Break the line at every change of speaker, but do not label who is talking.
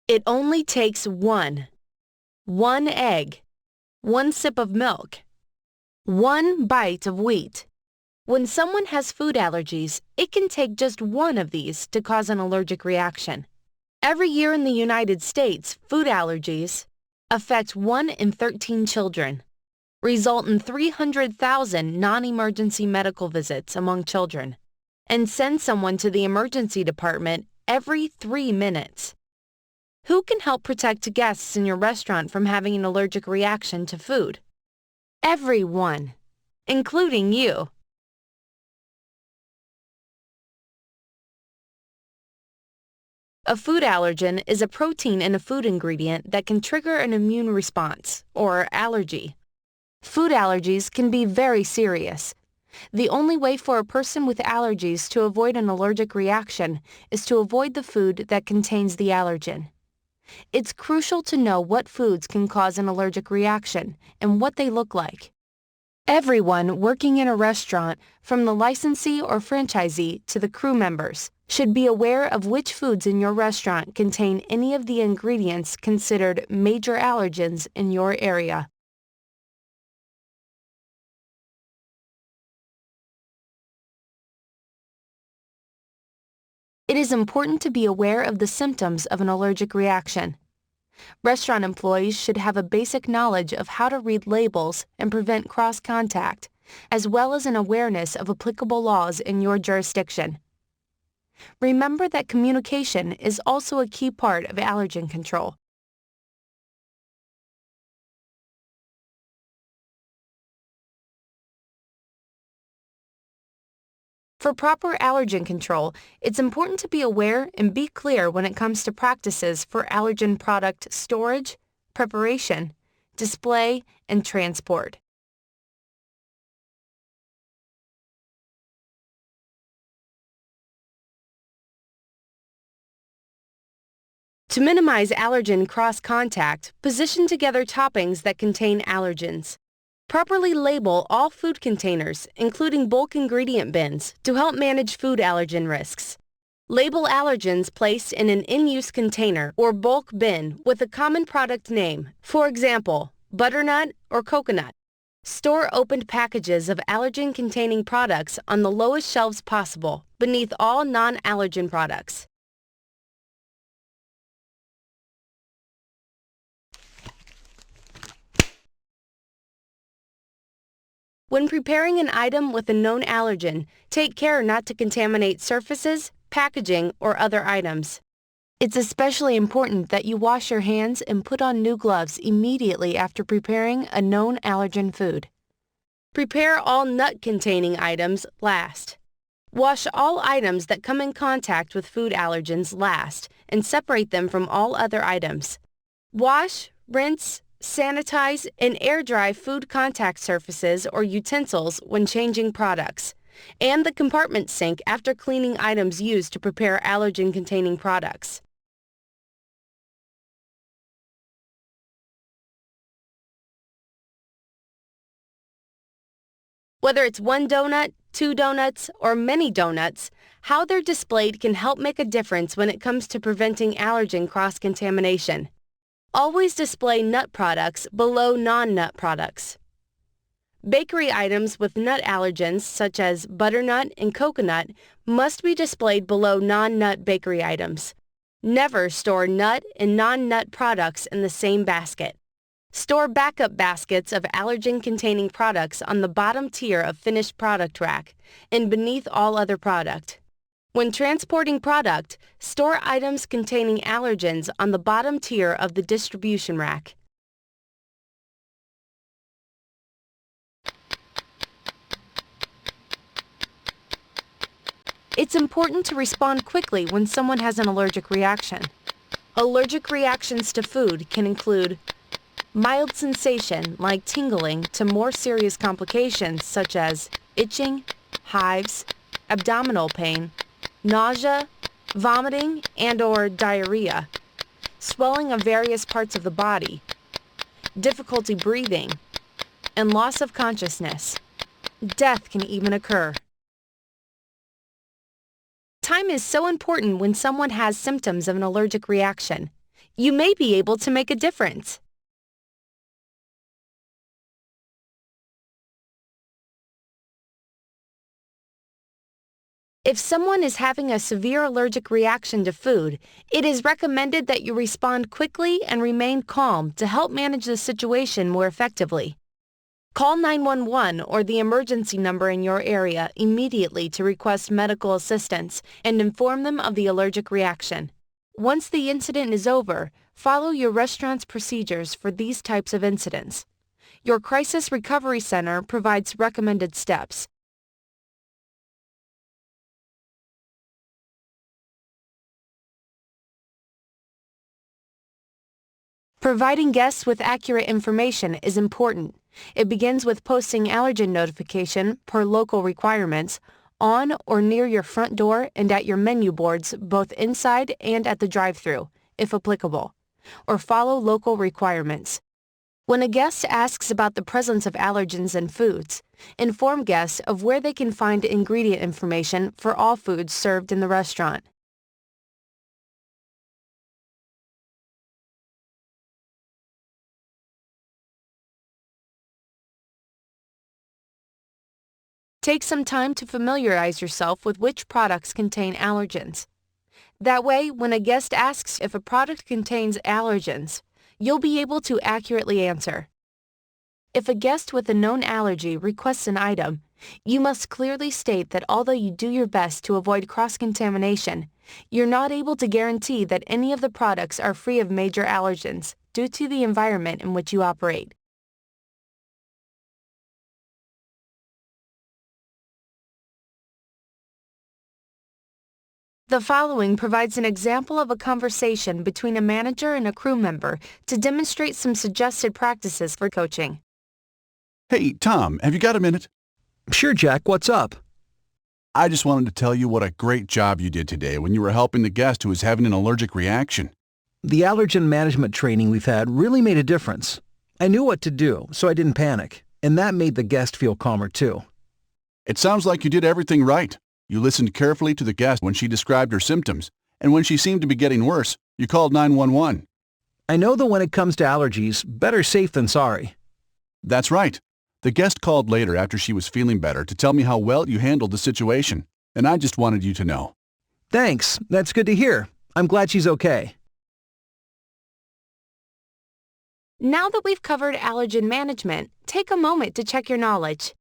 It only takes one egg, one sip of milk, one bite of wheat. When someone has food allergies, it can take just one of these to cause an allergic reaction. Every year in the United States, food allergies affect 1 in 13 children, result in 300,000 non-emergency medical visits among children, and send someone to the emergency department every 3 minutes. Who can help protect guests in your restaurant from having an allergic reaction to food? Everyone, including you. A food allergen is a protein in a food ingredient that can trigger an immune response, or allergy. Food allergies can be very serious. The only way for a person with allergies to avoid an allergic reaction is to avoid the food that contains the allergen. It's crucial to know what foods can cause an allergic reaction and what they look like. Everyone working in a restaurant, from the licensee or franchisee to the crew members, should be aware of which foods in your restaurant contain any of the ingredients considered major allergens in your area. It is important to be aware of the symptoms of an allergic reaction. Restaurant employees should have a basic knowledge of how to read labels and prevent cross-contact, as well as an awareness of applicable laws in your jurisdiction. Remember that communication is also a key part of allergen control. For proper allergen control, it's important to be aware and be clear when it comes to practices for allergen product storage, preparation, display, and transport. To minimize allergen cross-contact, position together toppings that contain allergens. Properly label all food containers, including bulk ingredient bins, to help manage food allergen risks. Label allergens placed in an in-use container or bulk bin with a common product name, for example, butternut or coconut. Store opened packages of allergen-containing products on the lowest shelves possible, beneath all non-allergen products. When preparing an item with a known allergen, take care not to contaminate surfaces, packaging, or other items. It's especially important that you wash your hands and put on new gloves immediately after preparing a known allergen food. Prepare all nut-containing items last. Wash all items that come in contact with food allergens last and separate them from all other items. Wash, rinse, sanitize, and air-dry food contact surfaces or utensils when changing products, and the compartment sink after cleaning items used to prepare allergen-containing products. Whether it's one donut, 2 donuts, or many donuts, how they're displayed can help make a difference when it comes to preventing allergen cross-contamination. Always display nut products below non-nut products. Bakery items with nut allergens such as butternut and coconut must be displayed below non-nut bakery items. Never store nut and non-nut products in the same basket. Store backup baskets of allergen-containing products on the bottom tier of finished product rack and beneath all other product. When transporting product, store items containing allergens on the bottom tier of the distribution rack. It's important to respond quickly when someone has an allergic reaction. Allergic reactions to food can include mild sensation like tingling to more serious complications such as itching, hives, abdominal pain, nausea, vomiting and/or diarrhea, swelling of various parts of the body, difficulty breathing, and loss of consciousness. Death can even occur. Time is so important when someone has symptoms of an allergic reaction. You may be able to make a difference. If someone is having a severe allergic reaction to food, it is recommended that you respond quickly and remain calm to help manage the situation more effectively. Call 911 or the emergency number in your area immediately to request medical assistance and inform them of the allergic reaction. Once the incident is over, follow your restaurant's procedures for these types of incidents. Your Crisis Recovery Center provides recommended steps. Providing guests with accurate information is important. It begins with posting allergen notification per local requirements on or near your front door and at your menu boards both inside and at the drive-thru, if applicable, or follow local requirements. When a guest asks about the presence of allergens in foods, inform guests of where they can find ingredient information for all foods served in the restaurant. Take some time to familiarize yourself with which products contain allergens. That way, when a guest asks if a product contains allergens, you'll be able to accurately answer. If a guest with a known allergy requests an item, you must clearly state that although you do your best to avoid cross-contamination, you're not able to guarantee that any of the products are free of major allergens due to the environment in which you operate. The following provides an example of a conversation between a manager and a crew member to demonstrate some suggested practices for coaching.
Hey, Tom, have you got a minute?
Sure, Jack. What's up?
I just wanted to tell you what a great job you did today when you were helping the guest who was having an allergic reaction.
The allergen management training we've had really made a difference. I knew what to do, so I didn't panic, and that made the guest feel calmer too.
It sounds like you did everything right. You listened carefully to the guest when she described her symptoms, and when she seemed to be getting worse, you called 911.
I know that when it comes to allergies, better safe than sorry.
That's right. The guest called later after she was feeling better to tell me how well you handled the situation, and I just wanted you to know.
Thanks. That's good to hear. I'm glad she's okay.
Now that we've covered allergen management, take a moment to check your knowledge.